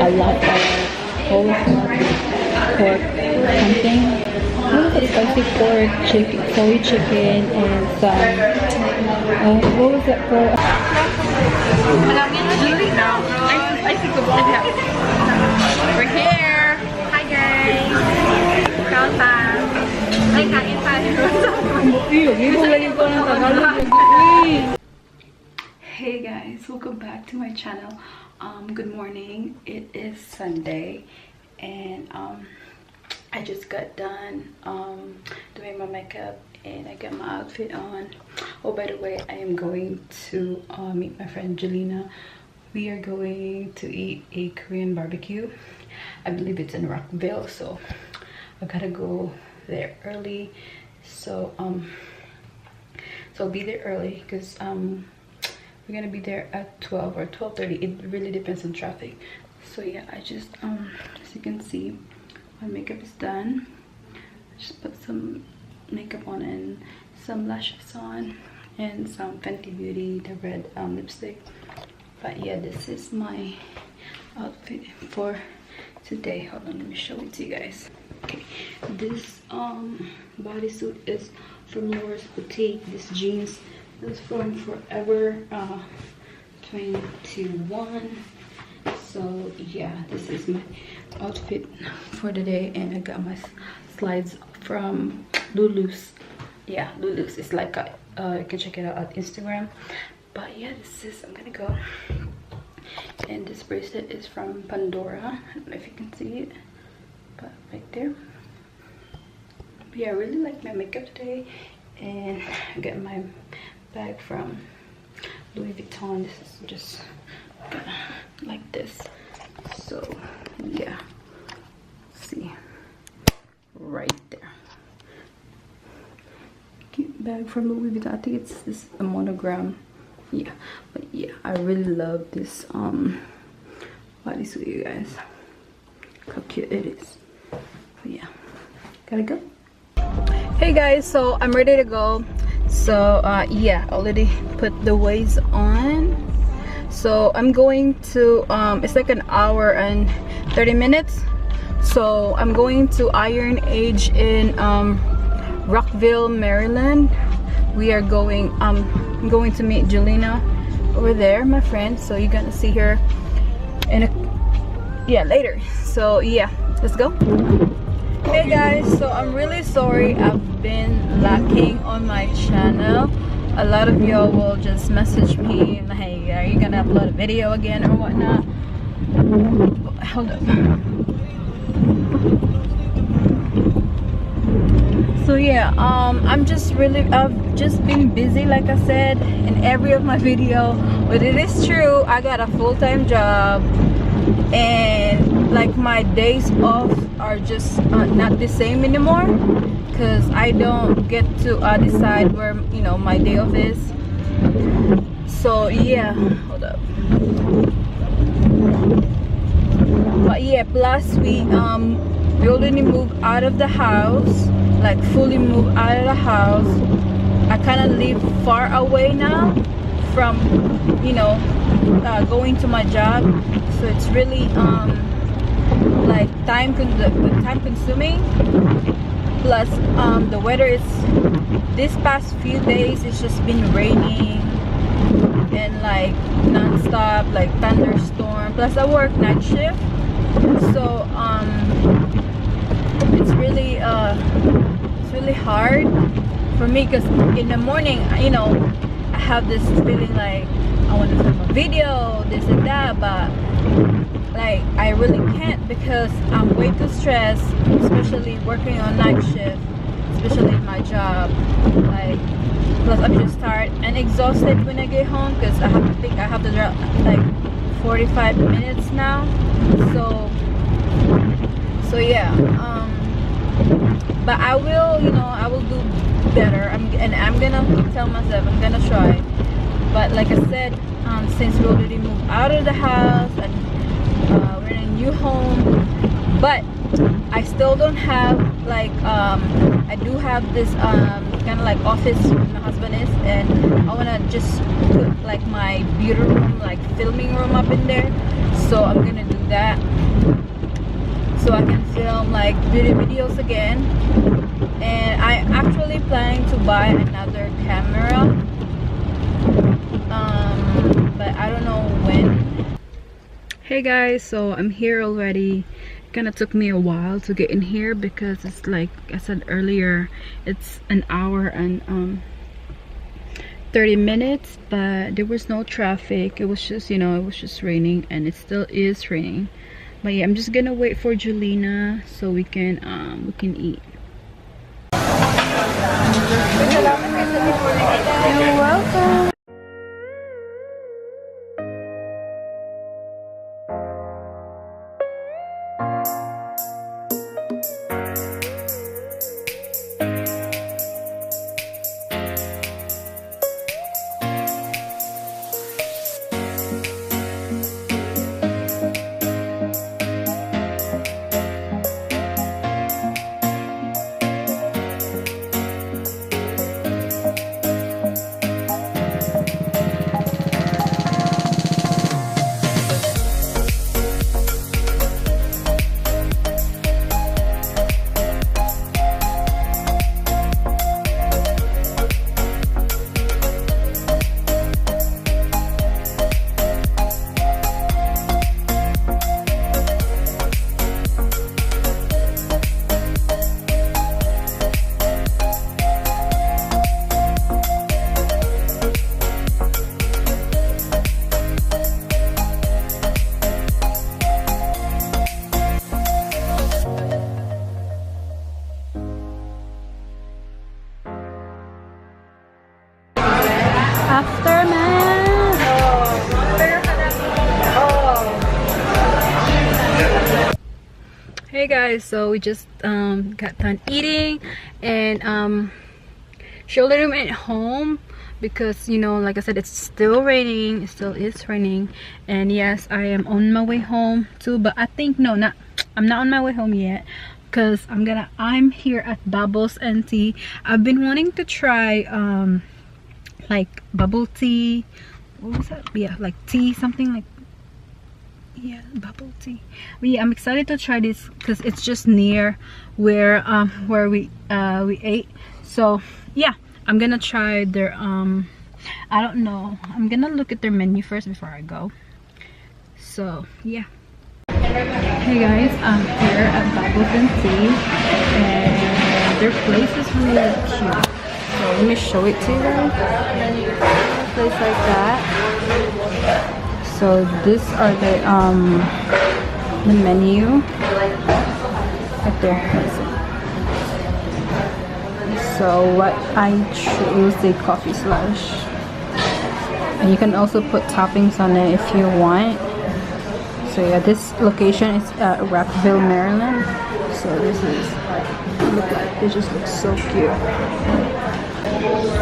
a lot of whole pork something. What was it? Spicy pork, chicken, soy chicken, and some. What was it for? We're here. Hi guys. Hey guys, welcome back to my channel. Good morning. It is Sunday and I just got done doing my makeup and I got my outfit on. Oh, by the way, I am going to meet my friend Jelena. We are going to eat a Korean barbecue. I believe it's in Rockville, so I gotta go there early. So I'll be there early because we're gonna be there at 12 or 12:30. It really depends on traffic. So yeah, I just as you can see, my makeup is done. I just put some makeup on and some lashes on and some Fenty Beauty, the red lipstick. But yeah, this is my outfit for today. Hold on, let me show it to you guys. Okay, this bodysuit is from Laura's Boutique. This jeans is from Forever 21. So yeah, this is my outfit for the day, and I got my slides from Lulu's. Yeah, Lulu's. It's like you can check it out on Instagram. But yeah, this is, I'm gonna go. And this bracelet is from Pandora. I don't know if you can see it, but right there. But yeah, I really like my makeup today. And I got my bag from Louis Vuitton. This is just like this. So yeah, see right there. Cute bag from Louis Vuitton. I think it's this a monogram. Yeah, but yeah, I really love this bodysuit, you guys. How cute it is. But yeah, gotta go. Hey guys, so I'm ready to go. So yeah, already put the waist on. So I'm going to it's like an hour and 30 minutes. So I'm going to Iron Age in Rockville, Maryland. We are going I'm going to meet Jelena over there, my friend. So you're gonna see her in a later. So yeah, let's go. Hey guys, so I'm really sorry I've been lacking on my channel. A lot of y'all will just message me and hey, are you gonna upload a video again or whatnot? Hold up. So yeah, I've just been busy, like I said in every of my video. But it is true, I got a full-time job, and like my days off are just not the same anymore, because I don't get to decide where, you know, my day off is. So yeah, hold up. But yeah, plus we already moved out of the house, like fully moved out of the house. I kind of live far away now from, you know, going to my job, so it's really like time consuming. Plus the weather is, this past few days it's just been raining and like non-stop, like thunderstorm. Plus I work night shift, so it's really hard for me, because in the morning, you know, I have this feeling like I want to film a video, this and that, but like I really can't because I'm way too stressed, especially working on night shift, especially in my job. Like, plus I'm just tired and exhausted when I get home, because I have to drive like 45 minutes now. So yeah, but I will, you know, I will do better. I'm gonna tell myself I'm gonna try. But like I said, since we already moved out of the house and we're in a new home, but I still don't have like I do have this kind of like office where my husband is, and I want to just put like my beauty room, like filming room up in there. so I'm gonna do that so I can film like beauty videos again. And I actually planning to buy another camera, but I don't know when. Hey guys, so I'm here already. It kind of took me a while to get in here because it's like I said earlier, it's an hour and 30 minutes, but there was no traffic. It was just, you know, it was just raining, and it still is raining. But yeah, I'm just gonna wait for Julina so we can eat. You're welcome. Hey guys, so we just got done eating, and she already went home because, you know, like I said, it's still raining. It still is raining. And yes, I am on my way home too, but I think I'm not on my way home yet because I'm here at Bubbles and Tea. I've been wanting to try like bubble tea. What was that? Yeah, like tea, something like, yeah, bubble tea. But yeah, I'm excited to try this because it's just near where we ate. So yeah, I'm gonna try their I don't know, I'm gonna look at their menu first before I go. So yeah. Hey guys, I'm here at Bubbles and Tea, and their place is really cute. So let me show it to you guys. A place like that. So these are the menu right there. So what I choose the coffee slush, and you can also put toppings on it if you want. So yeah, this location is at Rockville, Maryland. So this is it just looks so cute.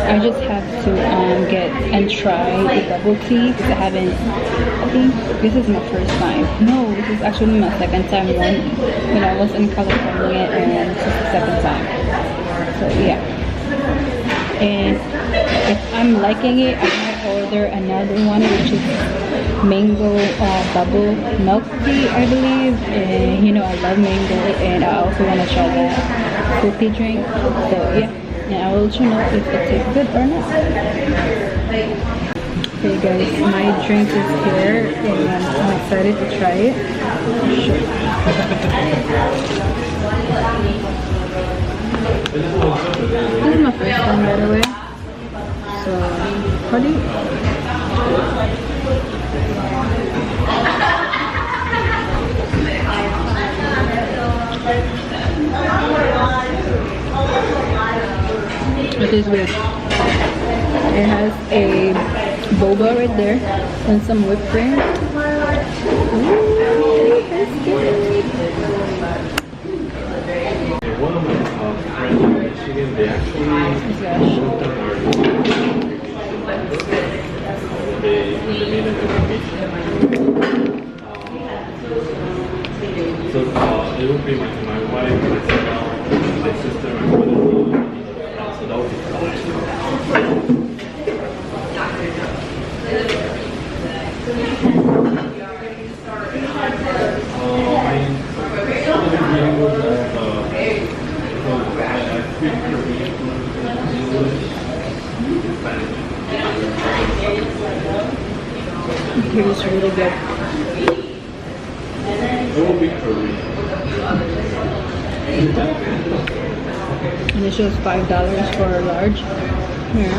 I just have to get and try the bubble tea because I think this is my first time. No, this is actually my second time. When I was in California, and this is the second time. So yeah. And if I'm liking it, I might order another one, which is mango bubble milk tea, I believe. And you know, I love mango, and I also want to try that cookie drink. So yeah. And I will let you know if it tastes good or not. Okay guys, my drink is here, and I'm excited to try it. Sure. This is my first time, by the way. So, how do you... It is weird. It has a boba right there and some whipped cream. Ooh, that's good. One of my friends in Michigan, they actually moved our they made an education. So it would be my wife, myself, my sister, my brother. So that would be fun. really good. It will be Korean. And it shows $5 for a large. Here.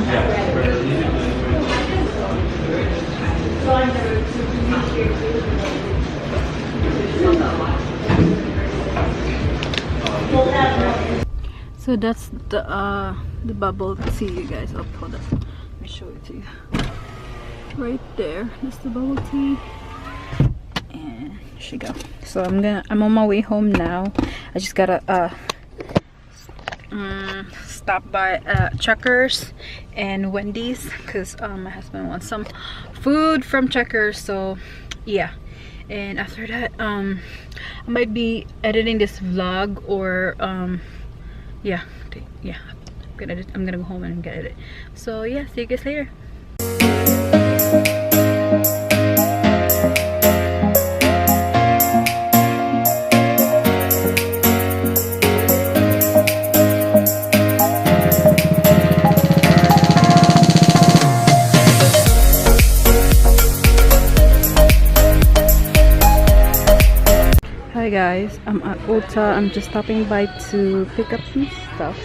So that's the bubble tea, you guys. Oh, hold up. Let me show it to you. Right there. That's the bubble tea. And here she go. So I'm on my way home now. I just gotta stop by Checkers and Wendy's because my husband wants some food from Checkers. So yeah, and after that I might be editing this vlog, or yeah, I'm gonna go home and get it. So yeah, see you guys later. Hi guys, I'm at Ulta. I'm just stopping by to pick up some stuff.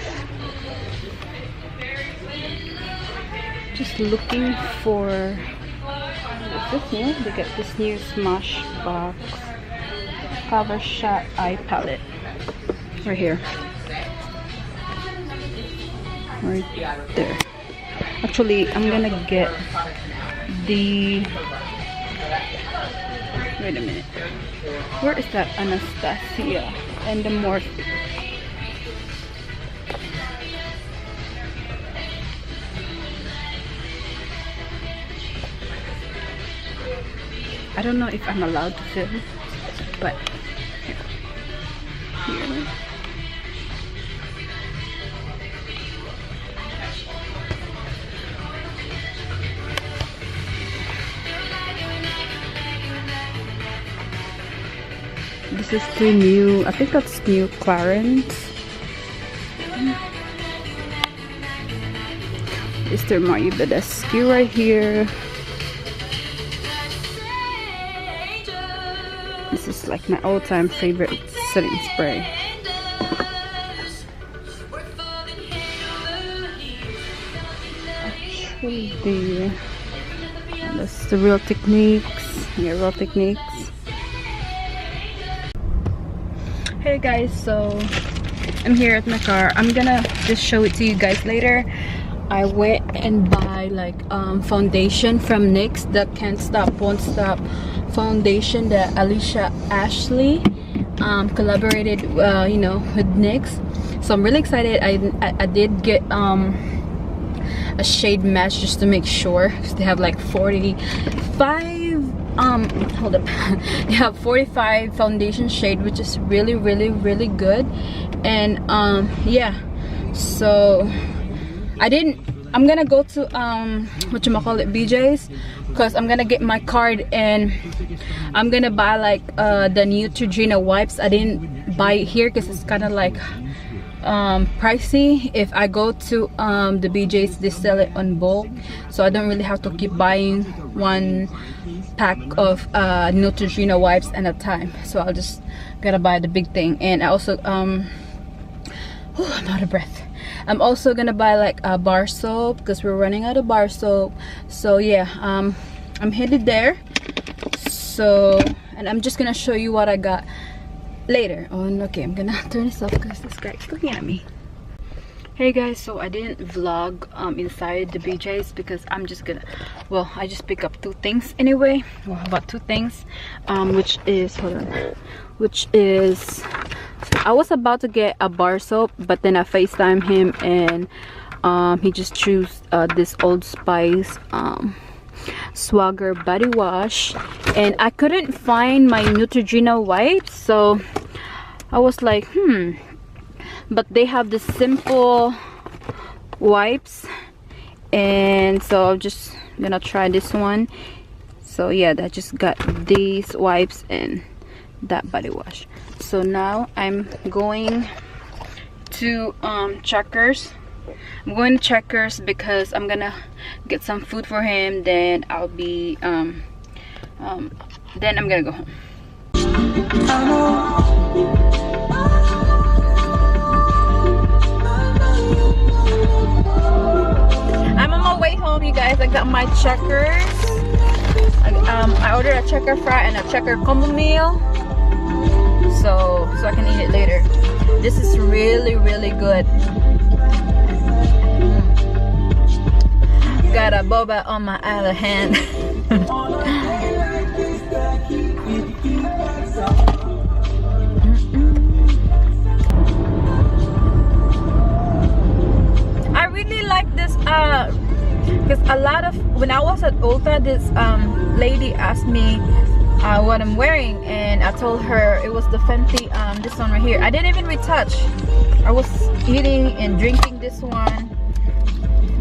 Just looking for, is this new? They get this new Smashbox Cover Shot Eye Palette right here, right there. Actually, I'm gonna get the, wait a minute, where is that Anastasia and the Morphe? I don't know if I'm allowed to film, but here. This is the new, I think that's new Clarins. Is there Mario Badescu right here? This is like my all-time favorite setting spray. Actually, that's the Real Techniques. Yeah, Real Techniques. Hey guys, so I'm here at my car. I'm gonna just show it to you guys later. I went and buy like foundation from NYX, the Can't Stop Won't Stop foundation that Alicia Ashley collaborated you know, with NYX. So I'm really excited. I did get a shade match just to make sure, because they have like 45 hold up, they have 45 foundation shade, which is really good. And yeah, so I'm gonna go to BJ's, because I'm gonna get my card and I'm gonna buy like the Neutrogena wipes. I didn't buy it here because it's kind of like pricey. If I go to the BJ's, they sell it on bulk, so I don't really have to keep buying one pack of Neutrogena wipes at a time. So I'll just gotta buy the big thing. And I also I'm out of breath. I'm also gonna buy like a bar soap because we're running out of bar soap. So yeah, I'm headed there. So, and I'm just gonna show you what I got later. Oh, okay, I'm gonna turn this off because this guy's looking at me. Hey guys, so I didn't vlog inside the BJ's because I'm just gonna, well, I just pick up two things anyway. Well, about two things, which is, hold on, which is, I was about to get a bar soap, but then I FaceTime him and he just chose this Old Spice Swagger body wash, and I couldn't find my Neutrogena wipes, so I was like, but they have the simple wipes, and so I'm just gonna try this one. So yeah, I just got these wipes and that body wash. So now I'm going to Checkers. I'm going to Checkers because I'm gonna get some food for him. Then I'll be then I'm gonna go home. I'm on my way home, you guys. I got my checkers. I ordered a checker fry and a checker combo meal, so I can eat it later. This is really good. Got a boba on my other hand. I really like this because a lot of, when I was at Ulta, this lady asked me what I'm wearing, and I told her it was the Fenty, this one right here. I didn't even retouch. I was eating and drinking this one.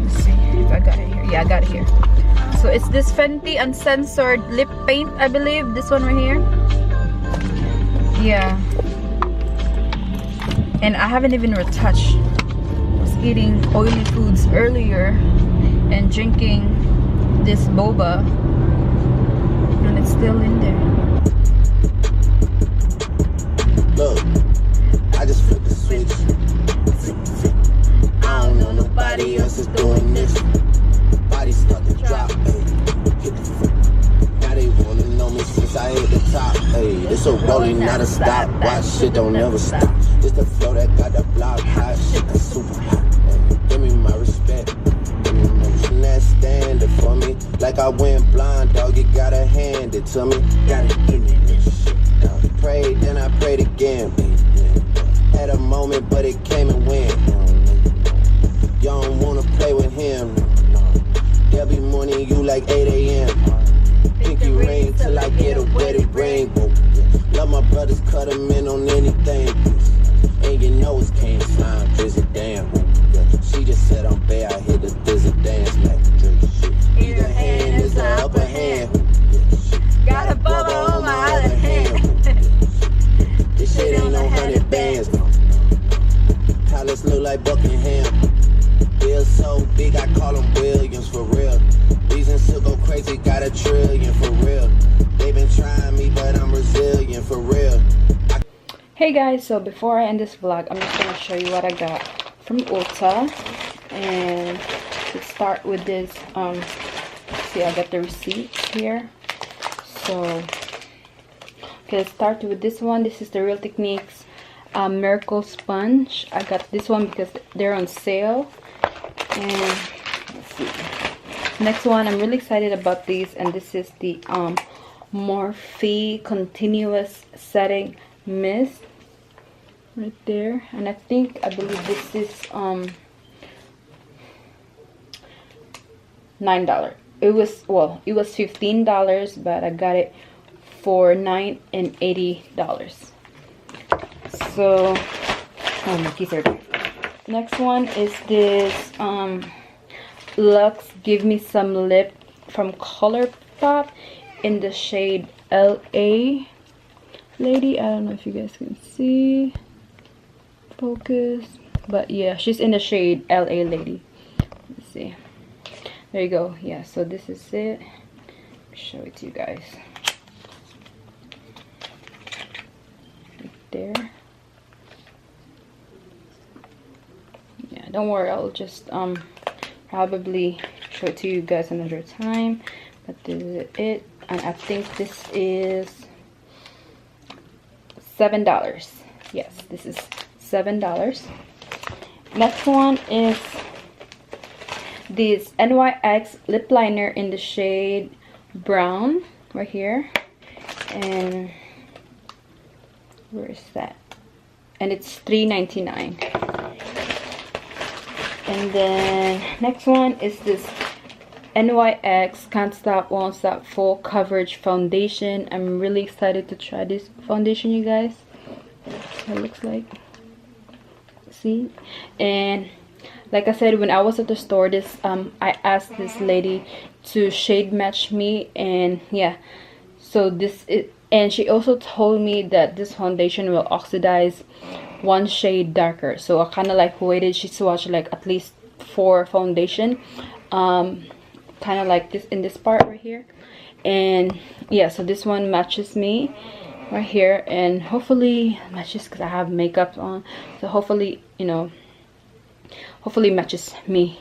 Let's see if I got it here. Yeah, I got it here. So it's this Fenty Uncensored Lip Paint, I believe. This one right here. Yeah. And I haven't even retouched. I was eating oily foods earlier and drinking this boba, and it's still in there. Look, I just flipped the switch. I don't know nobody else is doing this. Body start to drop, ayy. Hit the foot. Now they wanna know me since I hit the top, ayy. This a rolling, not a stop. Watch shit don't never stop. This the flow that got the block hot. Shit that's super hot, ayy. Give me my respect. Give me my that stand up for me. Like I went blind, dog. You gotta hand it to me. Gotta give me this shit, dog. Prayed, then I prayed again. Had a moment, but it came and went. Y'all don't wanna play with him. There'll be morning you like 8 a.m. Pinky ring till I get a wedding ring. Love my brothers, cut them in on anything. And you know it's King Slime, visit damn. She just said I'm bad, I hit the dizzy dance like either hand is the upper hand. Got a bubble on my other hand. This shit ain't no 100 bands. Palace look like Buckingham. Bill so big, I call them Williams for real. Reasons to go crazy, got a trillion for real. They been trying me, but I'm resilient for real. Hey guys, so before I end this vlog, I'm just gonna show you what I got from Ulta. And let's start with this. See, I got the receipts here. So, okay, let's start with this one. This is the Real Techniques Miracle Sponge. I got this one because they're on sale. And let's see. Next one, I'm really excited about these, and this is the Morphe Continuous Setting Mist right there. And I believe this is $9. It was $15, but I got it for $9 and $80. So my keys are there. Next one is this Luxe Give Me Some Lip from ColourPop in the shade LA Lady. I don't know if you guys can see, focus, but yeah, she's in the shade LA Lady. Let's see. There you go. Yeah, so this is it. Show it to you guys. Right there. Yeah, don't worry, I'll just probably show it to you guys another time. But this is it. And I think this is $7. Yes, this is $7. Next one is this NYX lip liner in the shade brown right here. And where is that? And it's $3.99. And then next one is this NYX Can't Stop Won't Stop Full Coverage Foundation. I'm really excited to try this foundation, you guys. That's what it looks like. See? And like I said, when I was at the store, I asked this lady to shade match me, and yeah, so this is, and she also told me that this foundation will oxidize one shade darker. So I kind of like waited. She swatched like at least 4 foundation, kind of like this in this part right here, And yeah, so this one matches me right here, and hopefully matches because I have makeup on, so hopefully, you know, hopefully matches me.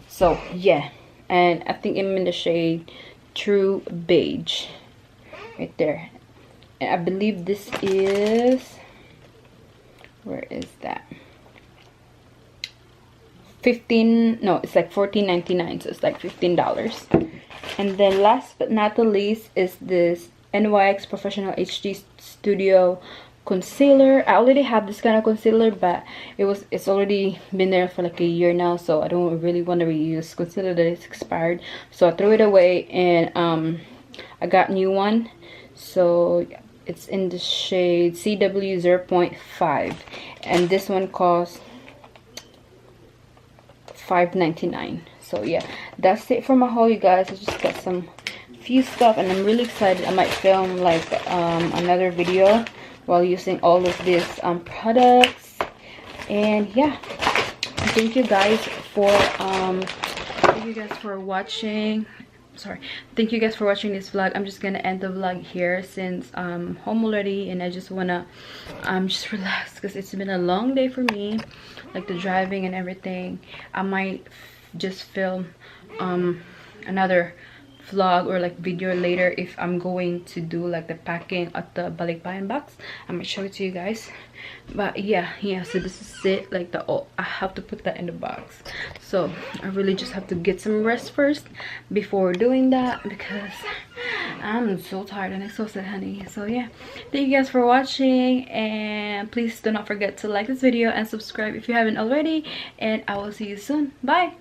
So yeah, and I think I'm in the shade True Beige right there, and I believe this is, where is that, 15, no, it's like $14.99, so it's like $15. And then last but not the least is this NYX Professional HD Studio concealer. I already have this kind of concealer, but it's already been there for like a year now, so I don't really want to reuse concealer that is expired, so I threw it away, and I got new one. So it's in the shade CW 0.5, and this one costs $5.99. So yeah, that's it for my haul, you guys. I just got some few stuff, and I'm really excited. I might film like another video while using all of these products. And yeah, thank you guys for watching. Sorry, thank you guys for watching this vlog. I'm just gonna end the vlog here since I'm home already, and I just wanna just relax because it's been a long day for me, like the driving and everything. I might just film another vlog or like video later if I'm going to do like the packing at the Balikbayan box. I'm gonna show it to you guys. But yeah, so this is it, like the, oh, I have to put that in the box, so I really just have to get some rest first before doing that because I'm so tired and exhausted, honey. So yeah, thank you guys for watching, and please do not forget to like this video and subscribe if you haven't already, and I will see you soon. Bye.